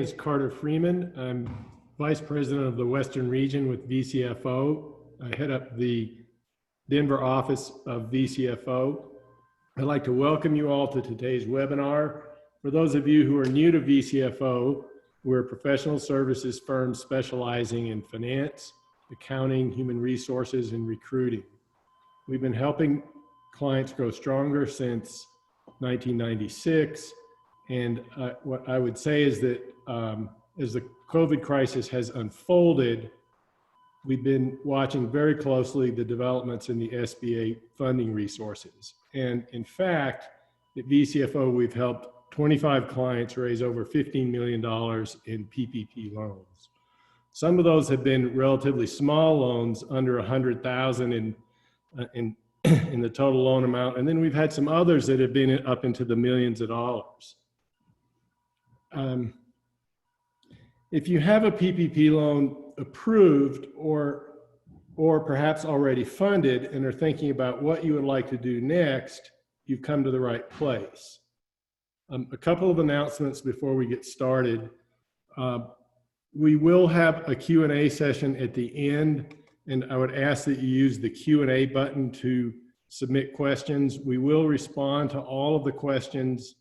Is Carter Freeman. I'm Vice President of the Western Region with vcfo. I head up the Denver office of vcfo. I'd like to welcome you all to today's webinar. For those of you who are new to vcfo, we're a professional services firm specializing in finance, accounting, human resources, and recruiting. We've been helping clients grow stronger since 1996. And what I would say is that as the COVID crisis has unfolded, we've been watching very closely the developments in the SBA funding resources. And in fact, at vcfo, we've helped 25 clients raise over $15 million in PPP loans. Some of those have been relatively small loans, under 100,000 in the total loan amount. And then we've had some others that have been up into the millions of dollars. If you have a PPP loan approved or perhaps already funded and are thinking about what you would like to do next, you've come to the right place. A couple of announcements before we get started. We will have a Q&A session at the end, and I would ask that you use the Q&A button to submit questions. We will respond to all of the questions,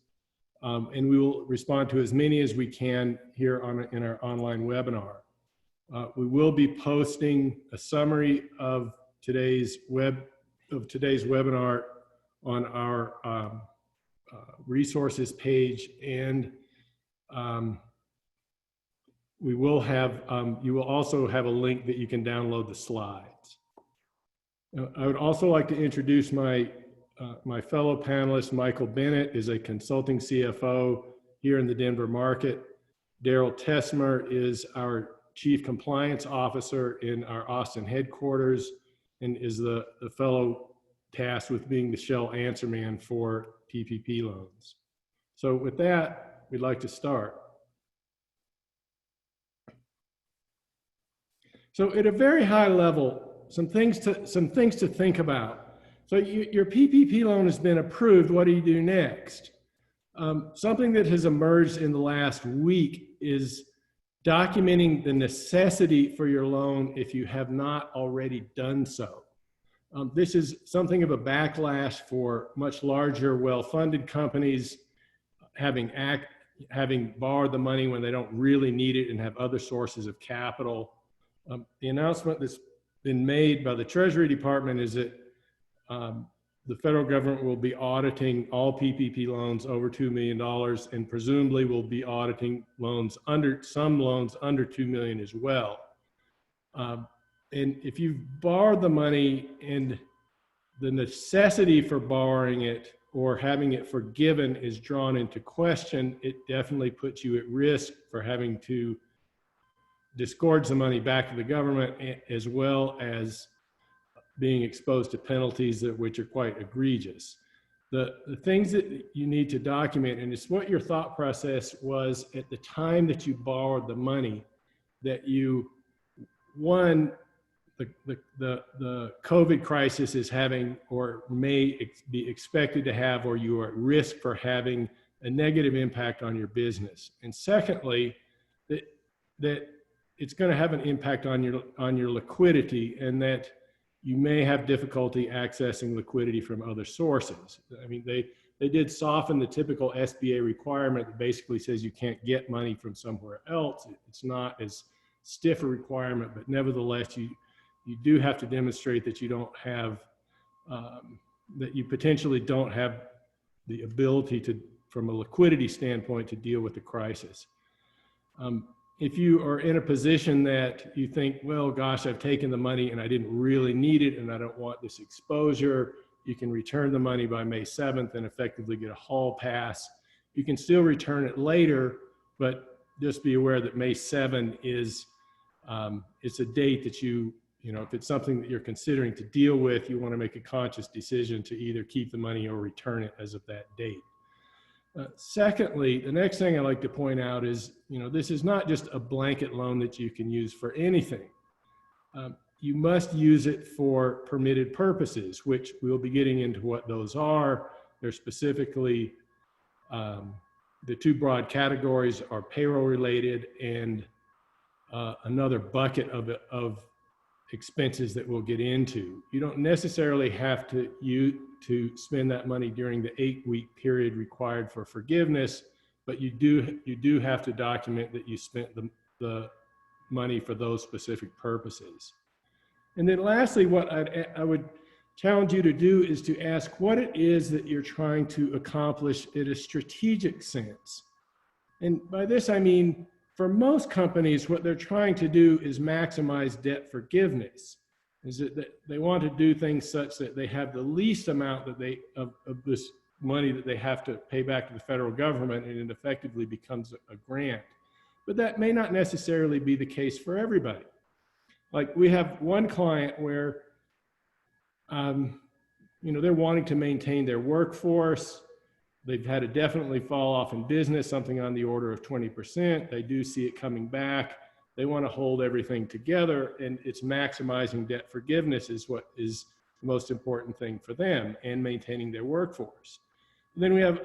and we will respond to as many as we can here in our online webinar. We will be posting a summary of today's webinar on our resources page, and we will have you will also have a link that you can download the slides. I would also like to introduce my fellow panelist. Michael Bennett is a consulting CFO here in the Denver market. Darrell Tesmer is our Chief Compliance Officer in our Austin headquarters and is the fellow tasked with being the Shell answer man for PPP loans. So with that, we'd like to start. So at a very high level, some things to think about. So your PPP loan has been approved. What do you do next? Something that has emerged in the last week is documenting the necessity for your loan if you have not already done so. This is something of a backlash for much larger, well-funded companies having borrowed the money when they don't really need it and have other sources of capital. The announcement that's been made by the Treasury Department is that the federal government will be auditing all PPP loans over $2 million and presumably will be auditing some loans under $2 million as well. And if you've borrowed the money and the necessity for borrowing it or having it forgiven is drawn into question, it definitely puts you at risk for having to disgorge the money back to the government, as well as being exposed to penalties which are quite egregious. The things that you need to document, and it's what your thought process was at the time that you borrowed the money, that you, one, the COVID crisis is having or may be expected to have, or you are at risk for having a negative impact on your business. And secondly, that it's going to have an impact on your liquidity, and that you may have difficulty accessing liquidity from other sources. I mean, they did soften the typical SBA requirement that basically says you can't get money from somewhere else. It's not as stiff a requirement, but nevertheless, you do have to demonstrate that you don't have, that you potentially don't have the ability to, from a liquidity standpoint, to deal with the crisis. If you are in a position that you think, well, gosh, I've taken the money and I didn't really need it and I don't want this exposure, you can return the money by May 7th and effectively get a hall pass. You can still return it later, but just be aware that May 7 is, it's a date that if it's something that you're considering to deal with, you want to make a conscious decision to either keep the money or return it as of that date. Secondly, the next thing I'd like to point out is, this is not just a blanket loan that you can use for anything. You must use it for permitted purposes, which we'll be getting into what those are. They're specifically the two broad categories are payroll related and another bucket of expenses that we'll get into. You don't necessarily have to spend that money during the 8-week period required for forgiveness, but you do have to document that you spent the money for those specific purposes. And then lastly, what I would challenge you to do is to ask what it is that you're trying to accomplish in a strategic sense. And by this, I mean, for most companies, what they're trying to do is maximize debt forgiveness. Is that they want to do things such that they have the least amount that of this money that they have to pay back to the federal government, and it effectively becomes a grant. But that may not necessarily be the case for everybody. Like we have one client where, they're wanting to maintain their workforce. They've had to definitely fall off in business, something on the order of 20%. They do see it coming back. They want to hold everything together, and it's maximizing debt forgiveness is what is the most important thing for them, and maintaining their workforce. And then we have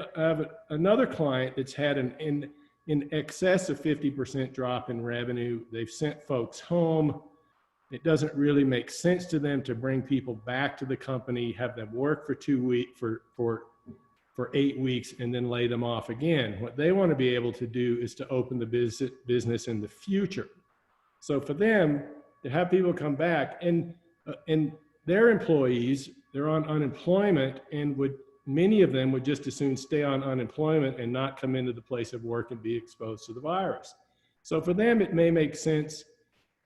another client that's had in excess of 50% drop in revenue. They've sent folks home. It doesn't really make sense to them to bring people back to the company, have them work for 2 weeks, for 8 weeks, and then lay them off again. What they want to be able to do is to open the business in the future. So for them to have people come back, and their employees, they're on unemployment, and many of them would just as soon stay on unemployment and not come into the place of work and be exposed to the virus. So for them, it may make sense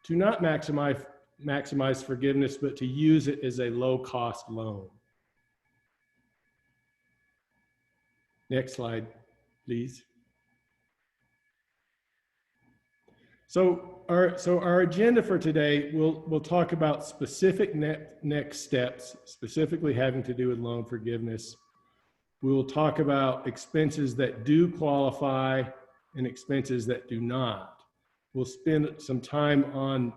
to not maximize forgiveness, but to use it as a low-cost loan. Next slide, please. So our agenda for today, we'll talk about specific next steps, specifically having to do with loan forgiveness. We will talk about expenses that do qualify and expenses that do not. We'll spend some time on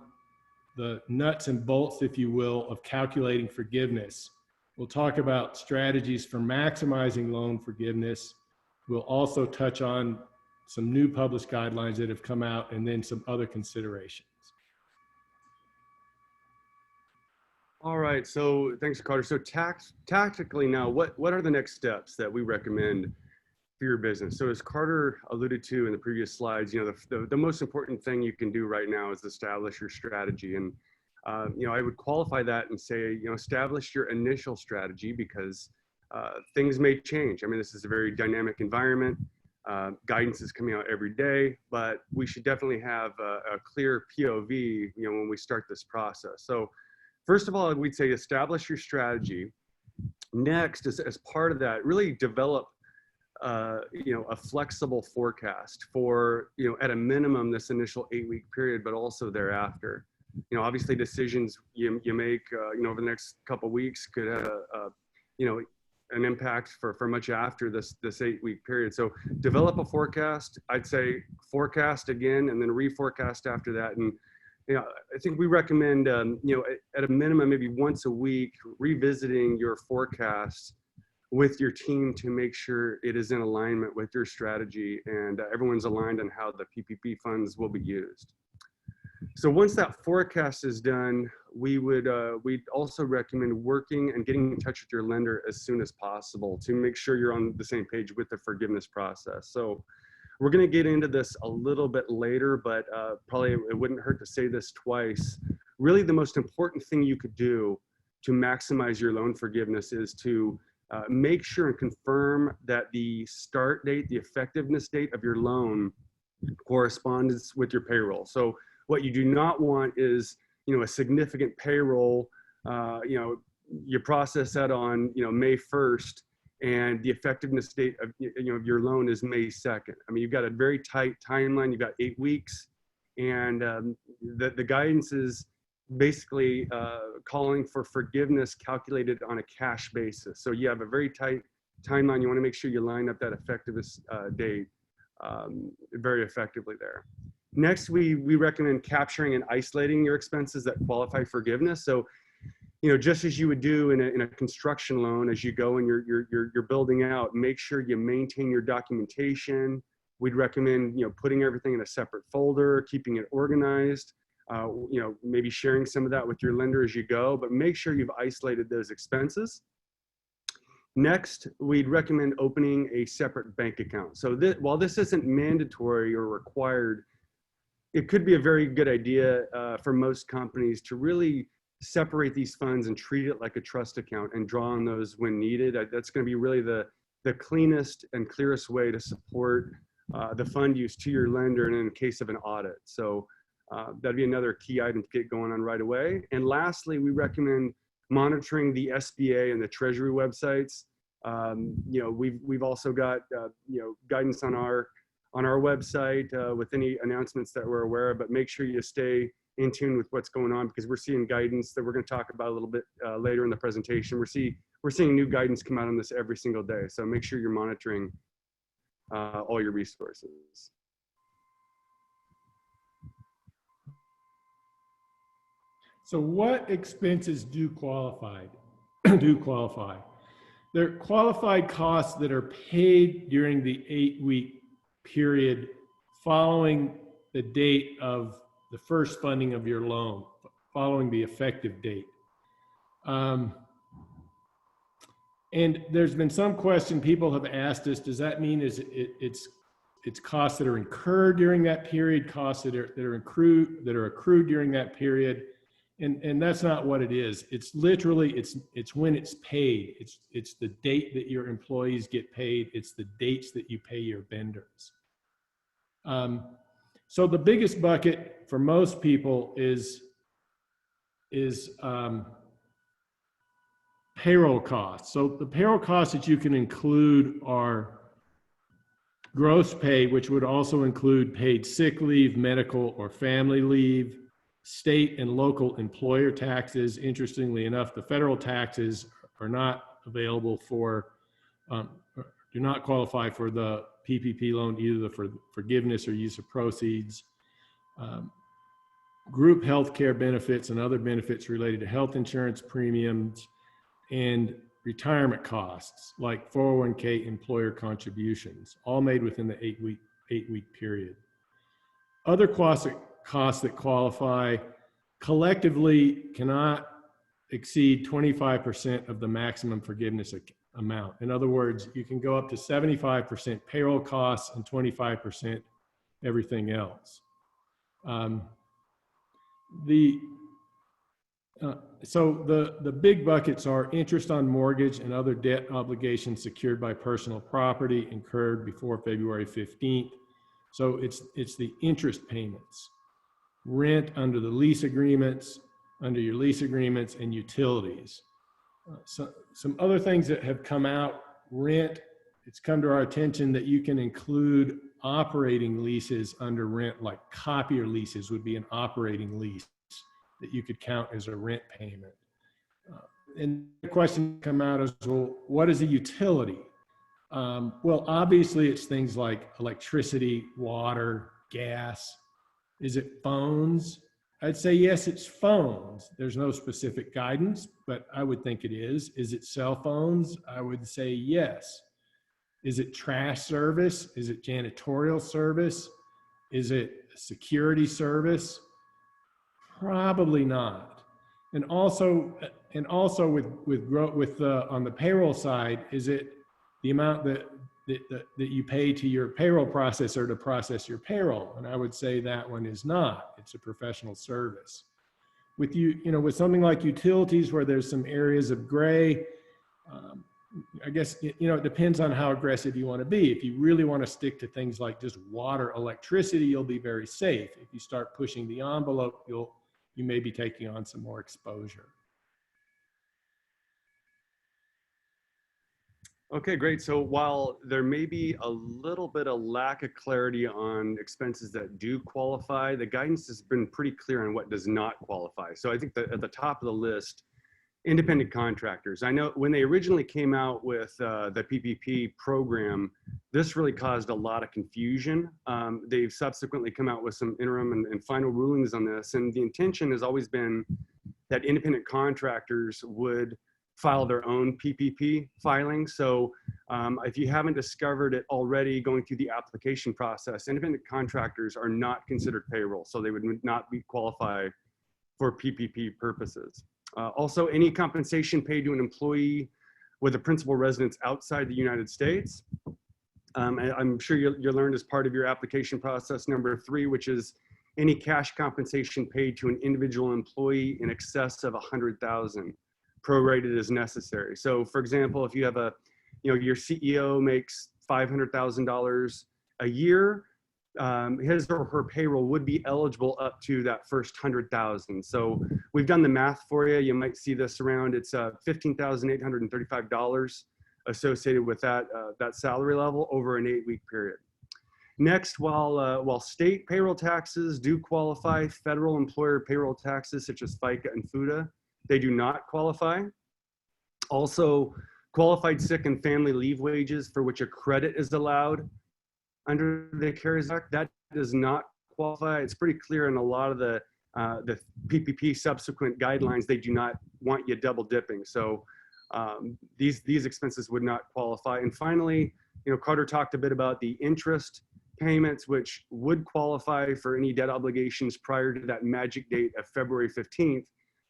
the nuts and bolts, if you will, of calculating forgiveness. We'll talk about strategies for maximizing loan forgiveness. We'll also touch on some new published guidelines that have come out, and then some other considerations. All right, so thanks, Carter. So tactically now, what are the next steps that we recommend for your business? So as Carter alluded to in the previous slides, the most important thing you can do right now is establish your strategy. And I would qualify that and say, establish your initial strategy, because things may change. I mean, this is a very dynamic environment. Guidance is coming out every day, but we should definitely have a clear POV, when we start this process. So first of all, we'd say establish your strategy. Next, as part of that, really develop a flexible forecast for, at a minimum, this initial 8-week period, but also thereafter. Obviously decisions you make, over the next couple of weeks could have, an impact for much after this 8-week period. So develop a forecast. I'd say forecast again, and then reforecast after that. And I think we recommend, at a minimum, maybe once a week, revisiting your forecast with your team to make sure it is in alignment with your strategy and everyone's aligned on how the PPP funds will be used. So once that forecast is done, we'd also recommend working and getting in touch with your lender as soon as possible to make sure you're on the same page with the forgiveness process. So we're going to get into this a little bit later, but probably it wouldn't hurt to say this twice. Really, the most important thing you could do to maximize your loan forgiveness is to make sure and confirm that the start date, the effectiveness date of your loan corresponds with your payroll. So what you do not want is, a significant payroll, you process that on, May 1st, and the effectiveness date of, your loan is May 2nd. I mean, you've got a very tight timeline. You've got 8 weeks, and the guidance is basically calling for forgiveness calculated on a cash basis. So you have a very tight timeline. You want to make sure you line up that effectiveness date very effectively there. Next, we recommend capturing and isolating your expenses that qualify forgiveness. So, just as you would do in a construction loan, as you go and you're building out, make sure you maintain your documentation. We'd recommend, putting everything in a separate folder, keeping it organized, maybe sharing some of that with your lender as you go, but make sure you've isolated those expenses. Next, we'd recommend opening a separate bank account. So while this isn't mandatory or required, it could be a very good idea for most companies to really separate these funds and treat it like a trust account and draw on those when needed. That's going to be really the cleanest and clearest way to support the fund use to your lender and in case of an audit. So that'd be another key item to get going on right away. And lastly, we recommend monitoring the SBA and the Treasury websites. We've also got guidance on our website with any announcements that we're aware of, but make sure you stay in tune with what's going on, because we're seeing guidance that we're going to talk about a little bit later in the presentation. We're seeing new guidance come out on this every single day. So make sure you're monitoring all your resources. So what expenses do qualify? They're qualified costs that are paid during the 8-week period following the date of the first funding of your loan, following the effective date. And there's been some question people have asked us, does that mean it's costs that are incurred during that period, costs that are accrued during that period? And that's not what it is. It's literally, it's when it's paid. It's the date that your employees get paid. It's the dates that you pay your vendors. So the biggest bucket for most people is payroll costs. So the payroll costs that you can include are gross pay, which would also include paid sick leave, medical or family leave, state and local employer taxes. Interestingly enough, the federal taxes are not available for, do not qualify for the PPP loan, either for forgiveness or use of proceeds. Group health care benefits and other benefits related to health insurance premiums, and retirement costs like 401k employer contributions, all made within the 8-week period. Other costs that qualify collectively cannot exceed 25% of the maximum forgiveness amount. In other words, you can go up to 75% payroll costs and 25% everything else. So the big buckets are interest on mortgage and other debt obligations secured by personal property incurred before February 15th. So it's the interest payments, rent under the lease agreements, under your lease agreements, and utilities. So some other things that have come out, rent, it's come to our attention that you can include operating leases under rent, like copier leases would be an operating lease that you could count as a rent payment. And the question come out is, well, what is a utility? Well, obviously it's things like electricity, water, gas. Is it phones? I'd say yes, it's phones. There's no specific guidance, but I would think it is. Is it cell phones? I would say yes. Is it trash service? Is it janitorial service? Is it security service? Probably not. And also with on the payroll side, is it the amount that you pay to your payroll processor to process your payroll? And I would say that one is not. It's a professional service. With with something like utilities, where there's some areas of gray, I guess it depends on how aggressive you want to be. If you really want to stick to things like just water, electricity, you'll be very safe. If you start pushing the envelope, you may be taking on some more exposure. Okay, great. So while there may be a little bit of lack of clarity on expenses that do qualify, the guidance has been pretty clear on what does not qualify. So I think that at the top of the list, independent contractors. I know when they originally came out with the PPP program, this really caused a lot of confusion. They've subsequently come out with some interim and final rulings on this. And the intention has always been, that independent contractors would file their own PPP filing. So if you haven't discovered it already going through the application process, independent contractors are not considered payroll, so they would not be qualified for PPP purposes. Also, any compensation paid to an employee with a principal residence outside the United States. I'm sure you learned as part of your application process number 3, which is any cash compensation paid to an individual employee in excess of 100,000, prorated as necessary. So for example, if you have your CEO makes $500,000 a year, his or her payroll would be eligible up to that first 100,000. So we've done the math for you. You might see this around, it's $15,835 associated with that salary level over an 8-week period. Next, while state payroll taxes do qualify, federal employer payroll taxes such as FICA and FUTA, they do not qualify. Also, qualified sick and family leave wages for which a credit is allowed under the CARES Act, that does not qualify. It's pretty clear in a lot of the PPP subsequent guidelines, they do not want you double dipping. So these expenses would not qualify. And finally, Carter talked a bit about the interest payments, which would qualify for any debt obligations prior to that magic date of February 15th.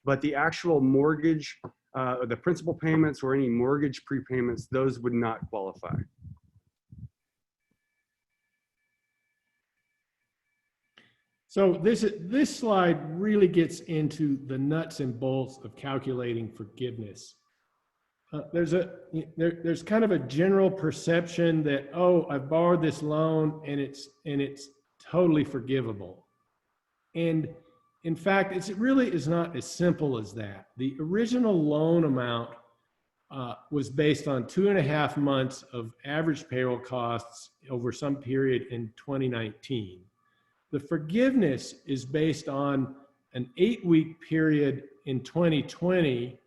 But the actual mortgage, the principal payments or any mortgage prepayments, those would not qualify. So this slide really gets into the nuts and bolts of calculating forgiveness. There's kind of a general perception that, oh, I borrowed this loan and it's totally forgivable. And in fact, it really is not as simple as that. The original loan amount was based on 2.5 months of average payroll costs over some period in 2019. The forgiveness is based on an 8-week period in 2020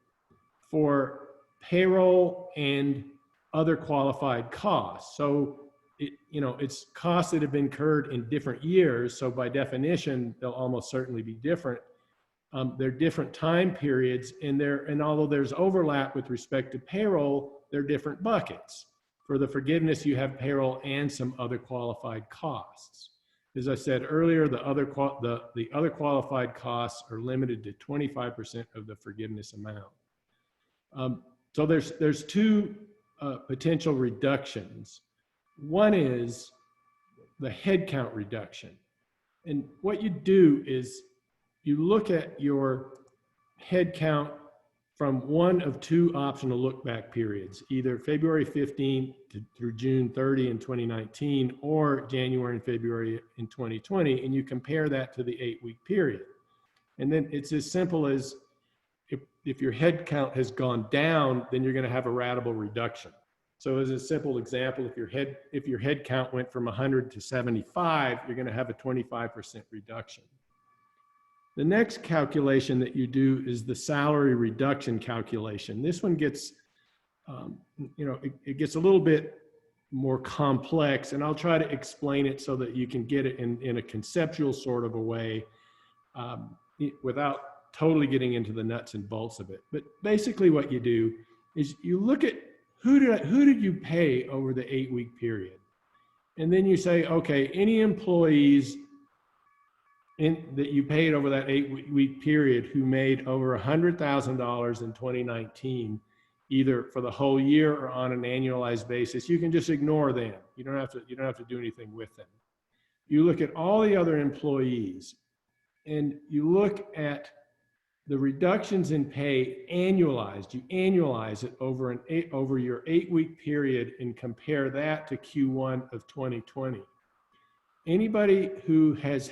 for payroll and other qualified costs. So it's costs that have been incurred in different years. So by definition, they'll almost certainly be different. They're different time periods, and although there's overlap with respect to payroll, they're different buckets. For the forgiveness, you have payroll and some other qualified costs. As I said earlier, the other qualified costs are limited to 25% of the forgiveness amount. So there's two potential reductions. One is the headcount reduction. And what you do is you look at your headcount from one of 2 optional look-back periods, either February 15th through June 30 in 2019 or January and February in 2020, and you compare that to the 8-week period. And then it's as simple as if your headcount has gone down, then you're going to have a ratable reduction. So as a simple example, if your headcount went from 100 to 75, you're going to have a 25% reduction. The next calculation that you do is the salary reduction calculation. This one gets, it gets a little bit more complex, and I'll try to explain it so that you can get it in a conceptual sort of a way without totally getting into the nuts and bolts of it. But basically what you do is you look at who did you pay over the 8-week period? And then you say, okay, any employees that you paid over that 8-week period who made over $100,000 in 2019, either for the whole year or on an annualized basis, you can just ignore them. You don't have to do anything with them. You look at all the other employees and you look at the reductions in pay annualized. You annualize it over your 8-week period and compare that to Q1 of 2020. Anybody who has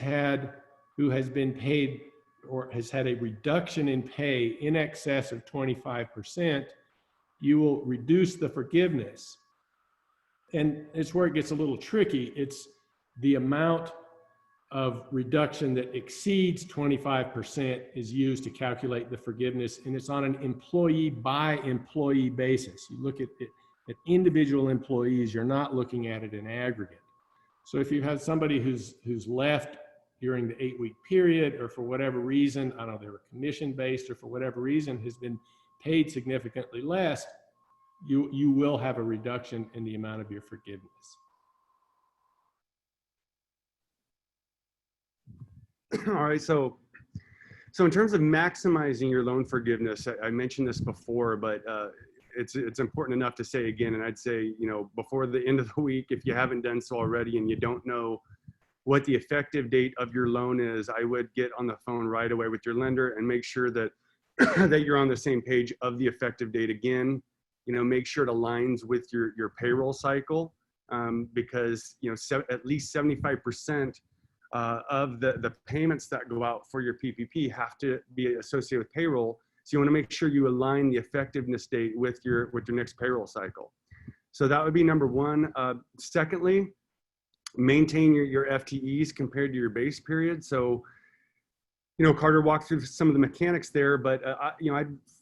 been paid or has had a reduction in pay in excess of 25%, you will reduce the forgiveness. And it's where it gets a little tricky. It's the amount of reduction that exceeds 25% is used to calculate the forgiveness, and it's on an employee by employee basis. You look at it at individual employees, you're not looking at it in aggregate. So if you have somebody who's left during the 8-week period, or for whatever reason, I don't know, they were commission-based, or for whatever reason has been paid significantly less, you will have a reduction in the amount of your forgiveness. All right, so in terms of maximizing your loan forgiveness, I mentioned this before, but it's important enough to say again, and I'd say, before the end of the week, if you haven't done so already and you don't know what the effective date of your loan is, I would get on the phone right away with your lender and make sure that that you're on the same page of the effective date. Again, make sure it aligns with your payroll cycle, because at least 75% of the payments that go out for your PPP have to be associated with payroll. So you want to make sure you align the effectiveness date with your next payroll cycle. So that would be number one. Secondly, maintain your FTEs compared to your base period. So, Carter walked through some of the mechanics there, but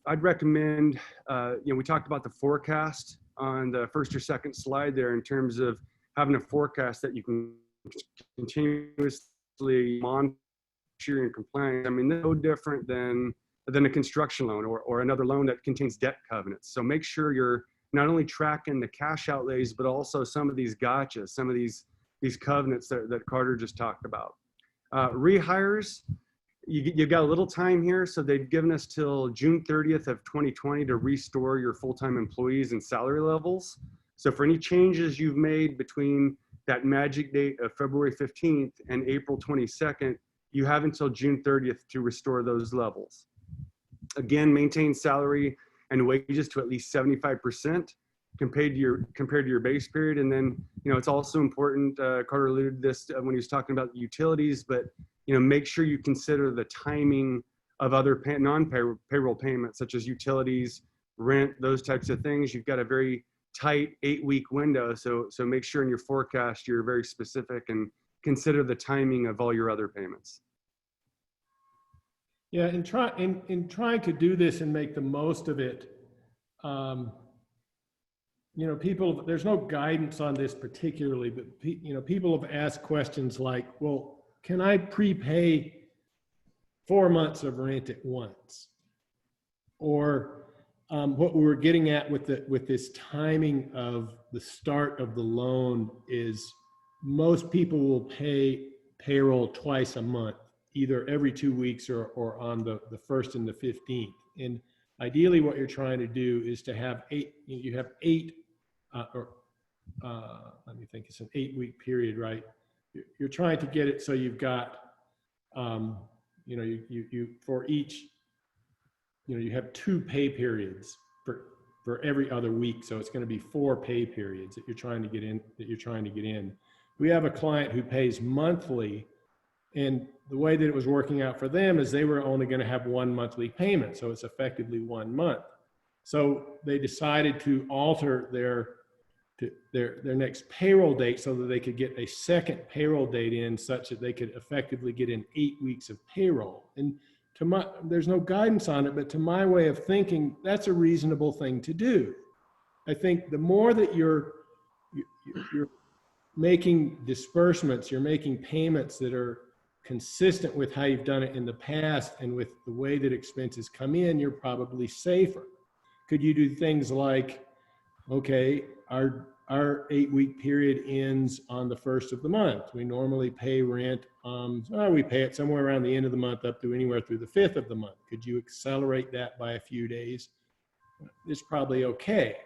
I'd recommend, we talked about the forecast on the first or second slide there in terms of having a forecast that you can continuously monitor your compliance. I mean, no different than a construction loan or another loan that contains debt covenants. So make sure you're not only tracking the cash outlays, but also some of these gotchas, some of these covenants that Carter just talked about. Rehires, you've got a little time here. So they've given us till June 30th of 2020 to restore your full-time employees and salary levels. So for any changes you've made between that magic date of February 15th and April 22nd, you have until June 30th to restore those levels. Again, maintain salary and wages to at least 75% compared to your base period. And then, it's also important, Carter alluded to this when he was talking about utilities, but, make sure you consider the timing of other non-payroll payments, such as utilities, rent, those types of things. You've got a very tight 8-week window. So make sure in your forecast, you're very specific and consider the timing of all your other payments. Yeah, in trying to do this and make the most of it, people, there's no guidance on this particularly, but people have asked questions like, well, can I prepay 4 months of rent at once? Or what we were getting at with this timing of the start of the loan is most people will pay payroll twice a month, either every 2 weeks or on the 1st and the 15th. And ideally what you're trying to do is to have let me think, it's an 8-week period, right? You're trying to get it so you've got, for each, you have 2 pay periods for every other week. So it's going to be 4 pay periods that you're trying to get in. We have a client who pays monthly, and the way that it was working out for them is they were only going to have 1 monthly payment. So it's effectively 1 month. So they decided to alter their next payroll date so that they could get a second payroll date in, such that they could effectively get in 8 weeks of payroll. And there's no guidance on it, but to my way of thinking, that's a reasonable thing to do. I think the more that you're making disbursements, you're making payments that are consistent with how you've done it in the past and with the way that expenses come in, you're probably safer. Could you do things like, okay, our 8-week period ends on the 1st of the month. We normally pay rent, we pay it somewhere around the end of the month up to anywhere through the 5th of the month. Could you accelerate that by a few days? It's probably okay.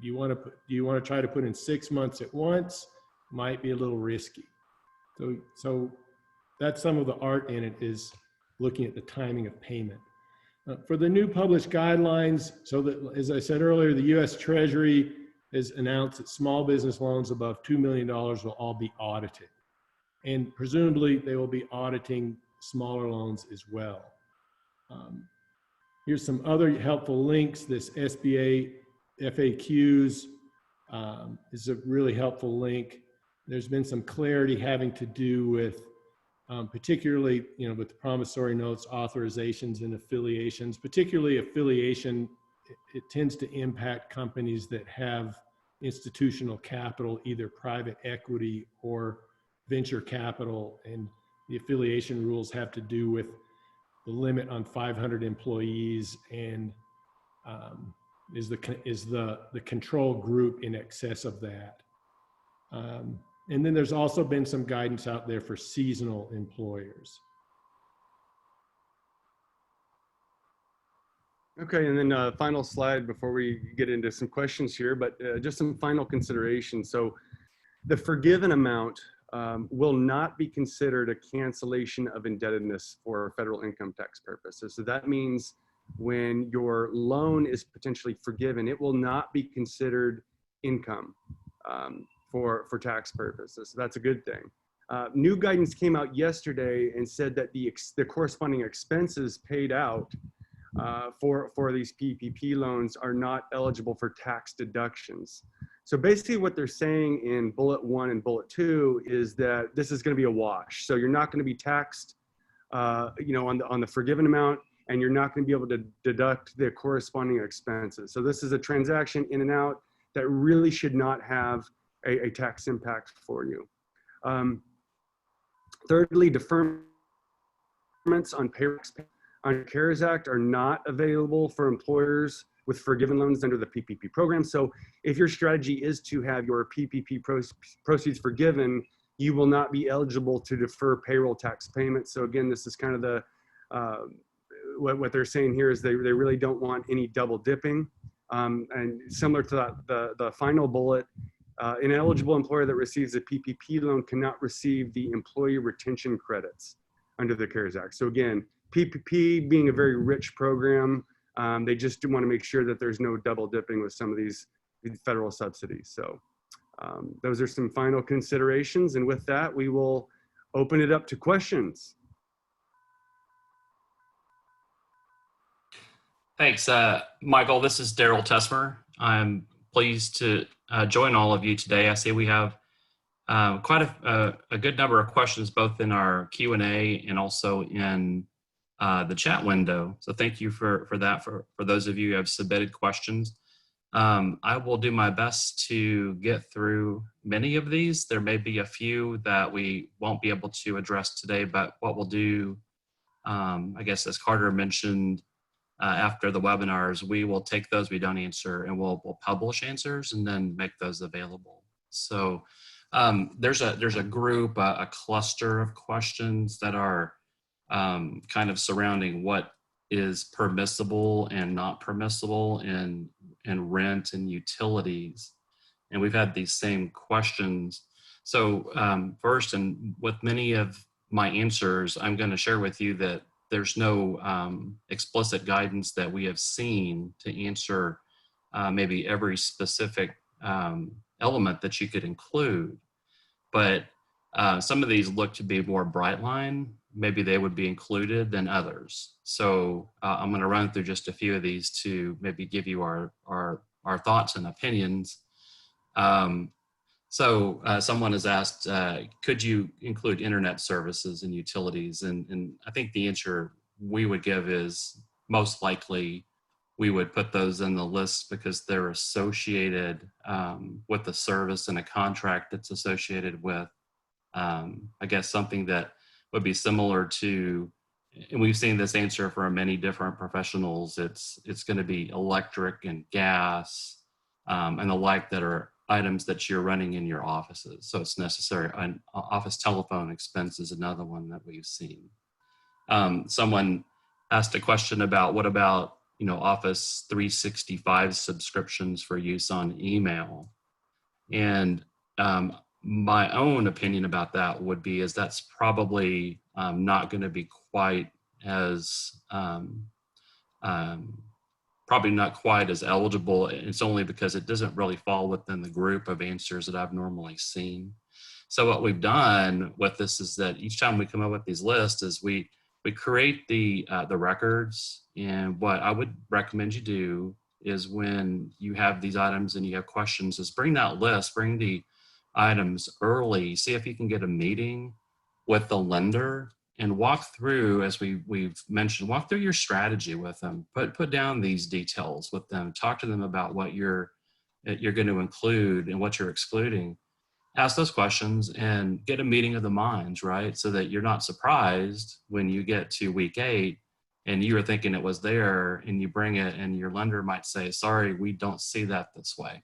Do you want to try to put in 6 months at once? Might be a little risky. So that's some of the art in it, is looking at the timing of payment. For the new published guidelines, so that, as I said earlier, the U.S. Treasury has announced that small business loans above $2 million will all be audited. And presumably they will be auditing smaller loans as well. Here's some other helpful links. This SBA FAQs is a really helpful link. There's been some clarity having to do with particularly, with the promissory notes, authorizations, and affiliations. Particularly affiliation, it tends to impact companies that have institutional capital, either private equity or venture capital. And the affiliation rules have to do with the limit on 500 employees and is the control group in excess of that. And then there's also been some guidance out there for seasonal employers. Okay, and then final slide before we get into some questions here, but just some final considerations. So the forgiven amount will not be considered a cancellation of indebtedness for federal income tax purposes. So that means when your loan is potentially forgiven, it will not be considered income for tax purposes. So that's a good thing. New guidance came out yesterday and said that the corresponding expenses paid out for these PPP loans are not eligible for tax deductions. So basically what they're saying in bullet 1 and bullet 2 is that this is going to be a wash. So you're not going to be taxed, on the forgiven amount, and you're not going to be able to deduct the corresponding expenses. So this is a transaction in and out that really should not have a tax impact for you. Thirdly, deferments on payroll on CARES Act are not available for employers with forgiven loans under the PPP program. So if your strategy is to have your PPP proceeds forgiven, you will not be eligible to defer payroll tax payments. So again, this is kind of the, what they're saying here is they really don't want any double dipping. And similar to that, the final bullet, an eligible employer that receives a PPP loan cannot receive the employee retention credits under the CARES Act. So again, PPP being a very rich program, they just want to make sure that there's no double dipping with some of these federal subsidies. So those are some final considerations. And with that, we will open it up to questions. Thanks, Michael. This is Darrell Tesmer. I'm pleased to join all of you today. I see we have quite a good number of questions, both in our Q&A and also in the chat window. So thank you for that, for those of you who have submitted questions. I will do my best to get through many of these. There may be a few that we won't be able to address today, but what we'll do, I guess as Carter mentioned, after the webinars, we will take those we don't answer and we'll publish answers and then make those available. So there's a group, a cluster of questions that are kind of surrounding what is permissible and not permissible in rent and utilities. And we've had these same questions. So first, and with many of my answers, I'm going to share with you that there's no explicit guidance that we have seen to answer maybe every specific element that you could include. But some of these look to be more bright line. Maybe they would be included than others. So I'm going to run through just a few of these to maybe give you our thoughts and opinions. So someone has asked, could you include internet services and utilities? And I think the answer we would give is most likely we would put those in the list because they're associated with the service and a contract that's associated with, I guess, something that would be similar to, and we've seen this answer from many different professionals, it's going to be electric and gas and the like that are items that you're running in your offices. So it's necessary. An office telephone expense is another one that we've seen. Someone asked a question about what about, Office 365 subscriptions for use on email. And my own opinion about that would be is that's probably not going to be quite as probably not quite as eligible. It's only because it doesn't really fall within the group of answers that I've normally seen. So what we've done with this is that each time we come up with these lists is we create the records. And what I would recommend you do is when you have these items and you have questions is bring that list, bring the items early, see if you can get a meeting with the lender and walk through, as we've mentioned, walk through your strategy with them, put down these details with them, talk to them about what you're going to include and what you're excluding. ask those questions and get a meeting of the minds, right? So that you're not surprised when you get to week 8 and you were thinking it was there and you bring it and your lender might say, sorry, we don't see that this way.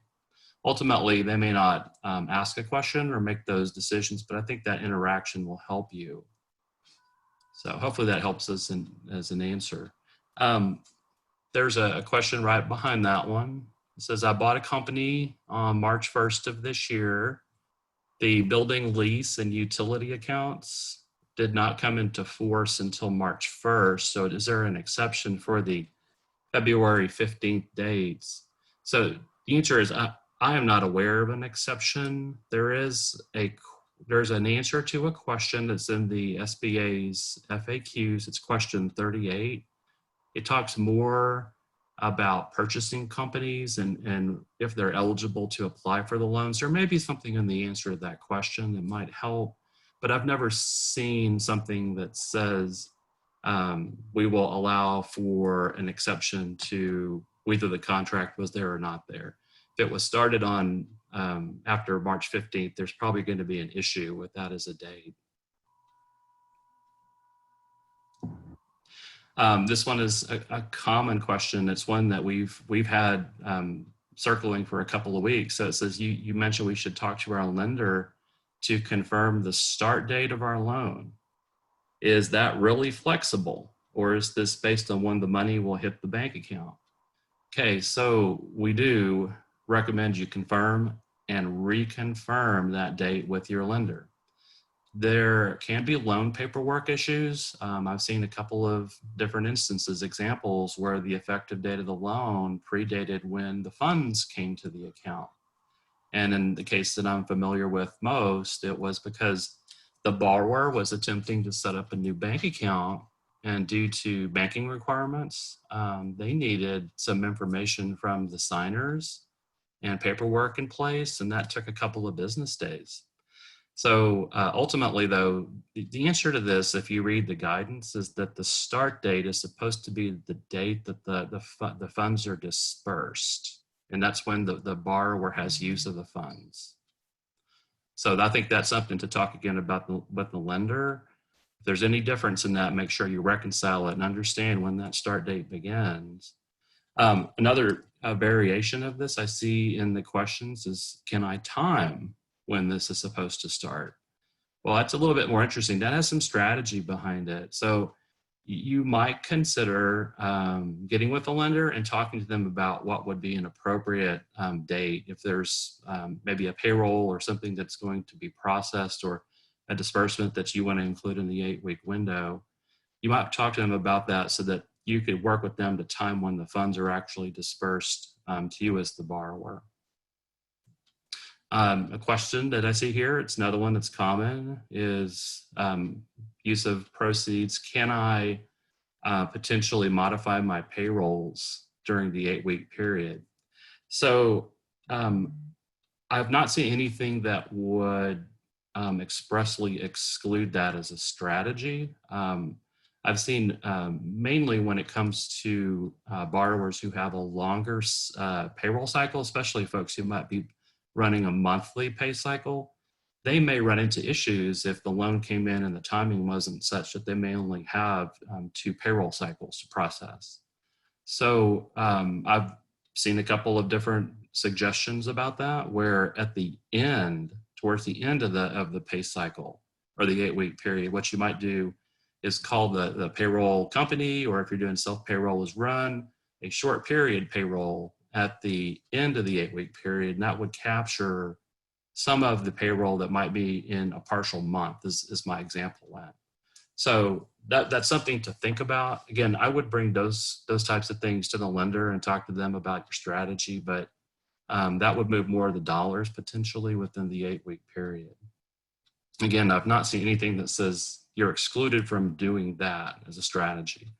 Ultimately, they may not ask a question or make those decisions, but I think that interaction will help you. So hopefully that helps us as an answer. There's a question right behind that one. It says, I bought a company on March 1st of this year. The building lease and utility accounts did not come into force until March 1st. So is there an exception for the February 15th dates? So the answer is I am not aware of an exception. There's an answer to a question that's in the SBA's FAQs. It's question 38. It talks more about purchasing companies and if they're eligible to apply for the loans. There may be something in the answer to that question that might help, but I've never seen something that says we will allow for an exception to whether the contract was there or not there. If it was started on after March 15th, there's probably going to be an issue with that as a date. This one is a common question. It's one that we've had circling for a couple of weeks. So it says, you mentioned we should talk to our lender to confirm the start date of our loan. Is that really flexible, or is this based on when the money will hit the bank account? Okay, so we do recommend you confirm and reconfirm that date with your lender. There can be loan paperwork issues. I've seen a couple of different instances, examples where the effective date of the loan predated when the funds came to the account. And in the case that I'm familiar with most, it was because the borrower was attempting to set up a new bank account, and due to banking requirements, they needed some information from the signers and paperwork in place, and that took a couple of business days. So ultimately, though, the answer to this, if you read the guidance, is that the start date is supposed to be the date that the funds are dispersed, and that's when the borrower has use of the funds. So I think that's something to talk again about with the lender. If there's any difference in that, make sure you reconcile it and understand when that start date begins. Another variation of this I see in the questions is, can I time when this is supposed to start? Well, that's a little bit more interesting. That has some strategy behind it. So you might consider getting with the lender and talking to them about what would be an appropriate date. If there's maybe a payroll or something that's going to be processed, or a disbursement that you want to include in the 8-week window, you might talk to them about that so that you could work with them to time when the funds are actually dispersed to you as the borrower. A question that I see here, it's another one that's common, is use of proceeds. Can I potentially modify my payrolls during the 8-week period? So I've not seen anything that would expressly exclude that as a strategy. I've seen mainly when it comes to borrowers who have a longer payroll cycle, especially folks who might be running a monthly pay cycle, they may run into issues if the loan came in and the timing wasn't such that they may only have 2 payroll cycles to process. So I've seen a couple of different suggestions about that, where at the end, towards the end of the pay cycle or the 8-week period, what you might do is call the payroll company, or if you're doing self-payroll, is run a short period payroll at the end of the 8-week period, and that would capture some of the payroll that might be in a partial month, is my example of that. So that's something to think about. Again, I would bring those types of things to the lender and talk to them about your strategy, but that would move more of the dollars potentially within the 8-week period. Again, I've not seen anything that says you're excluded from doing that as a strategy.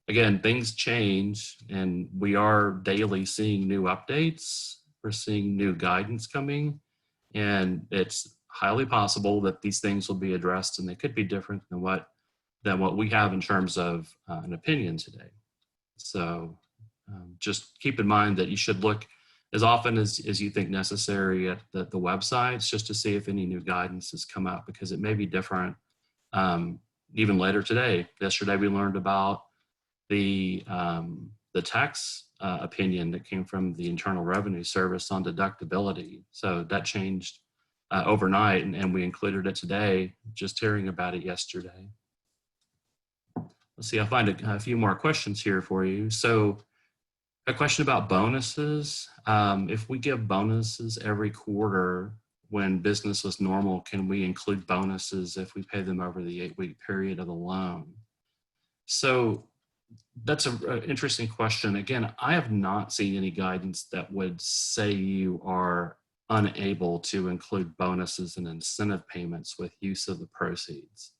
Again, things change, and we are daily seeing new updates. We're seeing new guidance coming, and it's highly possible that these things will be addressed, and they could be different than what we have in terms of an opinion today. So just keep in mind that you should look as often as you think necessary at the websites, just to see if any new guidance has come out, because it may be different. Even later today, yesterday we learned about the tax opinion that came from the Internal Revenue Service on deductibility. So that changed overnight, and we included it today, just hearing about it yesterday. Let's see, I'll find a few more questions here for you. So a question about bonuses. If we give bonuses every quarter when business was normal, can we include bonuses if we pay them over the 8-week period of the loan? So that's an interesting question. Again, I have not seen any guidance that would say you are unable to include bonuses and incentive payments with use of the proceeds.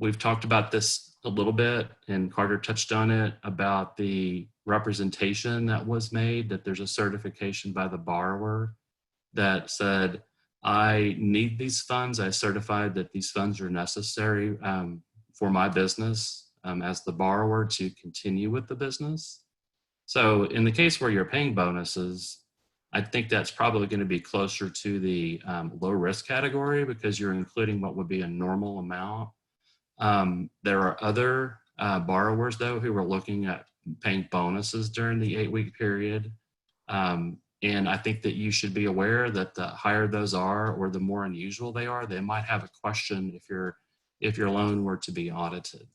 We've talked about this a little bit, and Carter touched on it, about the representation that was made, that there's a certification by the borrower that said, I need these funds. I certified that these funds are necessary for my business as the borrower to continue with the business. So in the case where you're paying bonuses, I think that's probably going to be closer to the low risk category, because you're including what would be a normal amount. There are other borrowers, though, who are looking at paying bonuses during the 8-week period. And I think that you should be aware that the higher those are, or the more unusual they are, they might have a question if your loan were to be audited.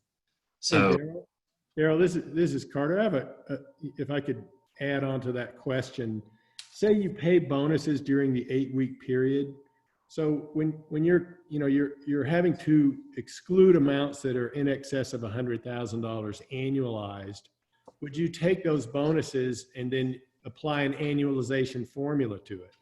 So, hey, Darrell, this is Carter. I have if I could add on to that question. Say you pay bonuses during the 8-week period. So when you're having to exclude amounts that are in excess of $100,000 annualized, would you take those bonuses and then apply an annualization formula to it?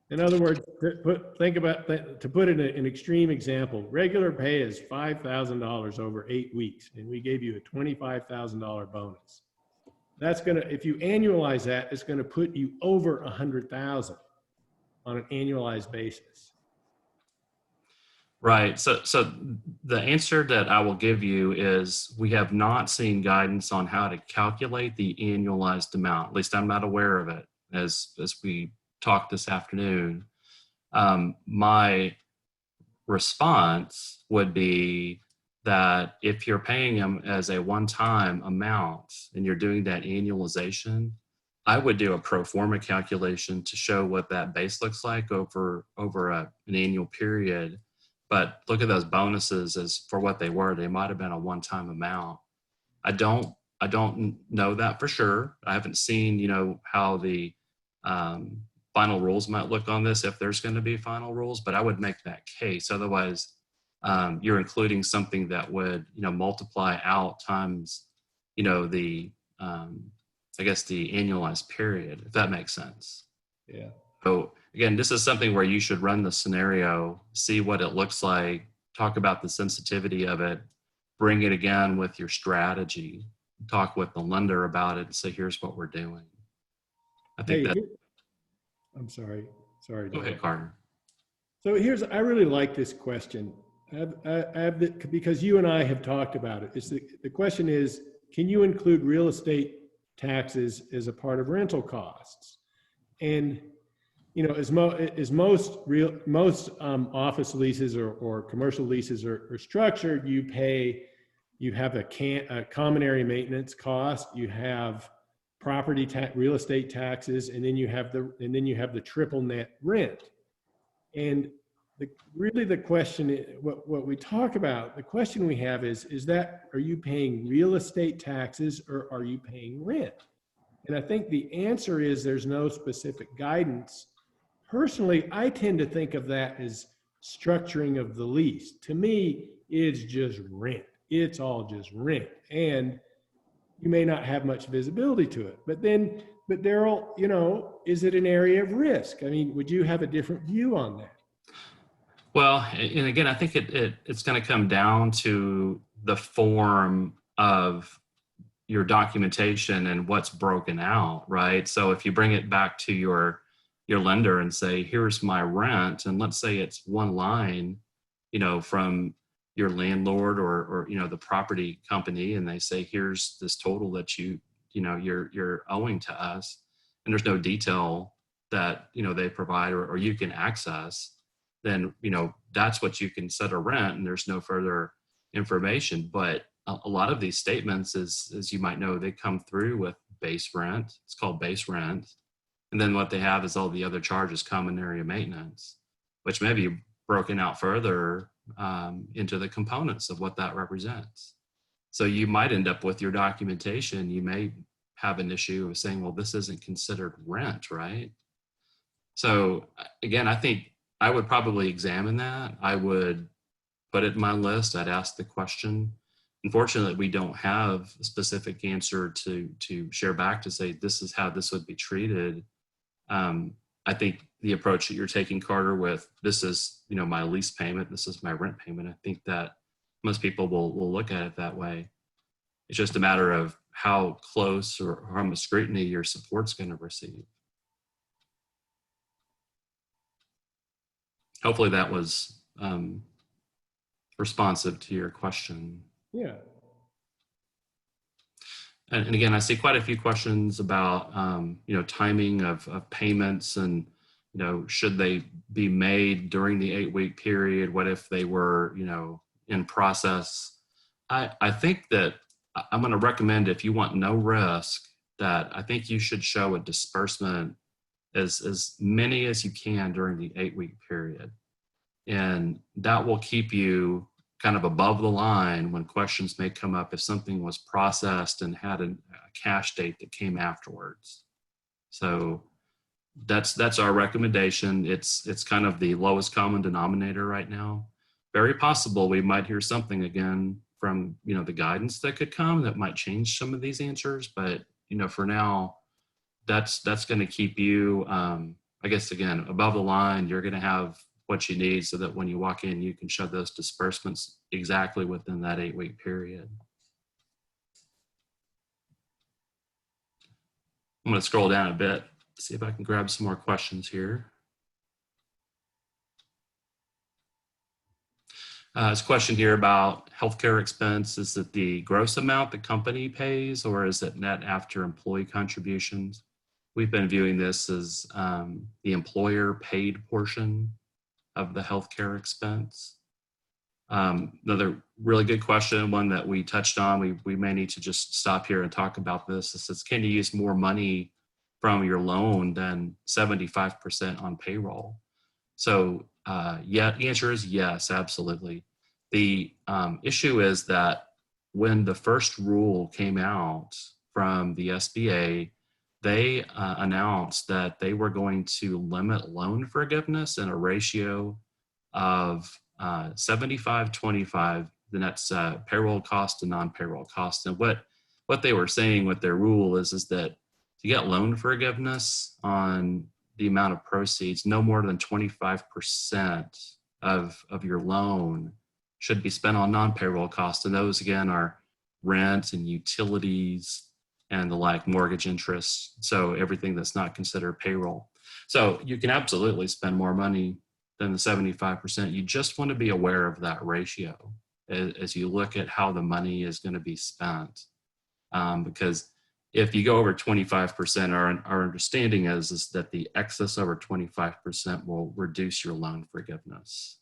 In other words, to put in an extreme example, regular pay is $5,000 over 8 weeks, and we gave you a $25,000 bonus. That's if you annualize that, it's gonna put you over 100,000 on an annualized basis. right. So the answer that I will give you is we have not seen guidance on how to calculate the annualized amount. At least I'm not aware of it as we talked this afternoon. My response would be that if you're paying them as a one-time amount and you're doing that annualization, I would do a pro forma calculation to show what that base looks like over an annual period. But look at those bonuses as for what they were. They might have been a one-time amount. I don't know that for sure. I haven't seen, how the final rules might look on this, if there's going to be final rules, but I would make that case. Otherwise, you're including something that would, multiply out times, I guess the annualized period, if that makes sense. Yeah. So again, this is something where you should run the scenario, see what it looks like, talk about the sensitivity of it, bring it again with your strategy, talk with the lender about it, and say, here's what we're doing. I think I'm sorry. Go ahead, Carter. So I really like this question. Because you and I have talked about it. The question is, can you include real estate taxes as a part of rental costs? And as most office leases or commercial leases are structured, you have a common area maintenance cost, you have property tax, real estate taxes, and then you have the triple net rent. And the question, what we talk about, the question we have is that, are you paying real estate taxes or are you paying rent? And I think the answer is there's no specific guidance. Personally, I tend to think of that as structuring of the lease. To me, it's just rent. It's all just rent. And you may not have much visibility to it. But Darrell, is it an area of risk? I mean, would you have a different view on that? Well, and again, I think it's going to come down to the form of your documentation and what's broken out, right? So if you bring it back to your lender and say, here's my rent, and let's say it's one line, from your landlord or the property company, and they say, here's this total that you you're owing to us, and there's no detail that they provide or you can access, then that's what you can set a rent, and there's no further information. But a lot of these statements, as you might know, they come through with base rent. It's called base rent. And then what they have is all the other charges, common area maintenance, which may be broken out further into the components of what that represents. So you might end up with your documentation, you may have an issue of saying, well, this isn't considered rent, right? So again, I think I would probably examine that. I would put it in my list. I'd ask the question. Unfortunately, we don't have a specific answer to share back to say, this is how this would be treated. I think the approach that you're taking, Carter, with this is, my lease payment, this is my rent payment, I think that most people will look at it that way. It's just a matter of how close or how much scrutiny your support's going to receive. Hopefully that was responsive to your question. Yeah. And again, I see quite a few questions about, timing of payments and, should they be made during the 8-week period? What if they were, in process? I think that I'm going to recommend, if you want no risk, that I think you should show a disbursement as many as you can during the 8-week period. And that will keep you kind of above the line when questions may come up if something was processed and had a cash date that came afterwards. So that's our recommendation. It's kind of the lowest common denominator right now. Very possible we might hear something again from the guidance that could come that might change some of these answers, but for now, that's going to keep you, I guess, again, above the line. You're going to have what you need so that when you walk in, you can show those disbursements exactly within that 8-week period. I'm going to scroll down a bit, see if I can grab some more questions here. There's a question here about healthcare expense. Is it the gross amount the company pays, or is it net after employee contributions? We've been viewing this as the employer paid portion of the healthcare expense. Another really good question, one that we touched on, we may need to just stop here and talk about this. It says, can you use more money from your loan than 75% on payroll? So yeah, the answer is yes, absolutely. The issue is that when the first rule came out from the SBA, they announced that they were going to limit loan forgiveness in a ratio of 75-25, then that's payroll cost to non-payroll cost. And what they were saying with their rule is that to get loan forgiveness on the amount of proceeds, no more than 25% of your loan should be spent on non-payroll costs. And those, again, are rent and utilities and the like, mortgage interest. So everything that's not considered payroll. So you can absolutely spend more money than the 75%. You just want to be aware of that ratio as you look at how the money is going to be spent. Because if you go over 25%, our understanding is that the excess over 25% will reduce your loan forgiveness.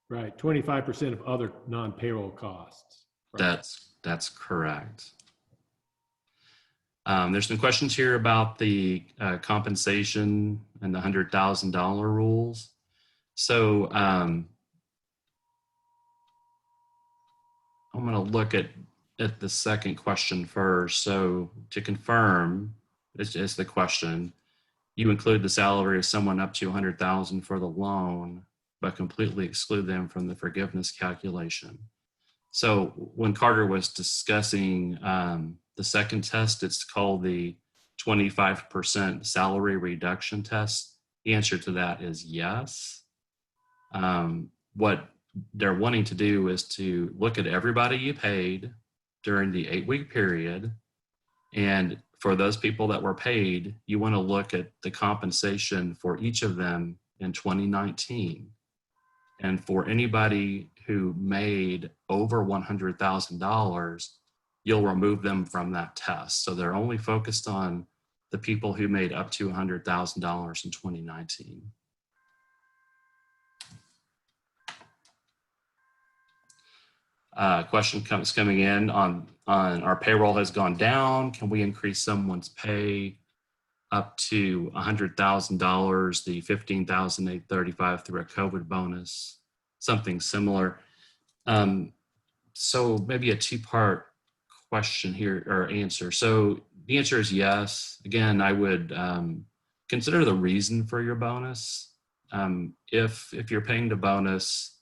Right, 25% of other non-payroll costs. Right? That's correct. There's some questions here about the compensation and the $100,000 rules. So I'm going to look at the second question first. So to confirm, is the question, you include the salary of someone up to $100,000 for the loan, but completely exclude them from the forgiveness calculation. So when Carter was discussing the second test, it's called the 25% salary reduction test. The answer to that is yes. What they're wanting to do is to look at everybody you paid during the 8-week period. And for those people that were paid, you want to look at the compensation for each of them in 2019. And for anybody who made over $100,000, you'll remove them from that test. So they're only focused on the people who made up to $100,000 in 2019. Question coming in on our payroll has gone down. Can we increase someone's pay up to $100,000, the $15,835 through a COVID bonus, something similar? So maybe a two-part question here or answer. So the answer is yes. Again, I would consider the reason for your bonus. If you're paying the bonus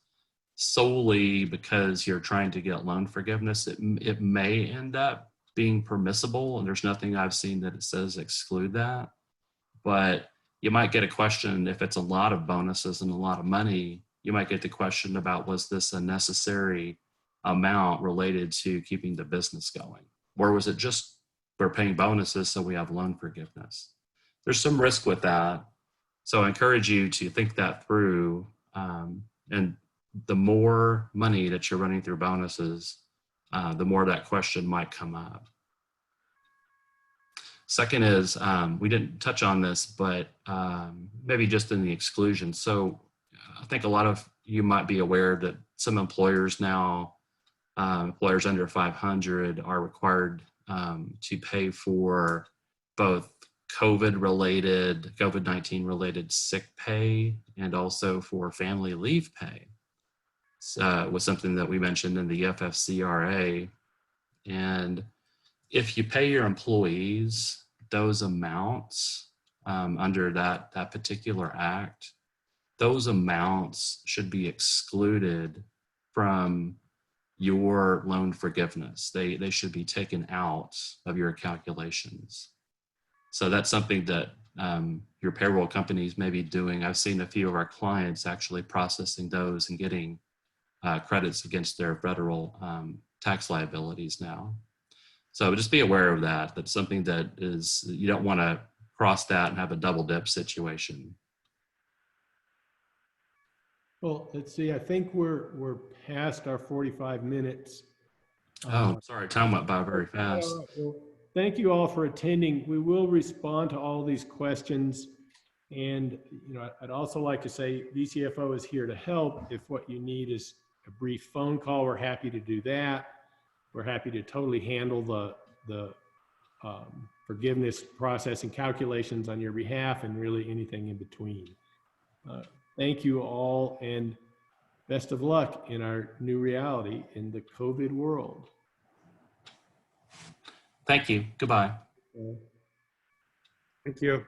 solely because you're trying to get loan forgiveness, it may end up being permissible, and there's nothing I've seen that it says exclude that. But you might get a question if it's a lot of bonuses and a lot of money, you might get the question about, was this a necessary amount related to keeping the business going? Or was it just we're paying bonuses so we have loan forgiveness? There's some risk with that. So I encourage you to think that through. And the more money that you're running through bonuses, the more that question might come up. Second is, we didn't touch on this, but maybe just in the exclusion. So I think a lot of you might be aware that some employers now, employers under 500 are required to pay for both COVID-19 related sick pay and also for family leave pay. Was something that we mentioned in the FFCRA. And if you pay your employees those amounts under that particular act, those amounts should be excluded from your loan forgiveness. They should be taken out of your calculations. So that's something that your payroll companies may be doing. I've seen a few of our clients actually processing those and getting credits against their federal tax liabilities now. So just be aware of that. That's something that is, you don't want to cross that and have a double dip situation. Well, let's see, I think we're past our 45 minutes. Oh, sorry, time went by very fast. Well, thank you all for attending. We will respond to all these questions. And I'd also like to say VCFO is here to help. If what you need is a brief phone call, we're happy to do that. We're happy to totally handle the forgiveness process and calculations on your behalf, and really anything in between. Thank you all, and best of luck in our new reality in the COVID world. Thank you. Goodbye. Thank you.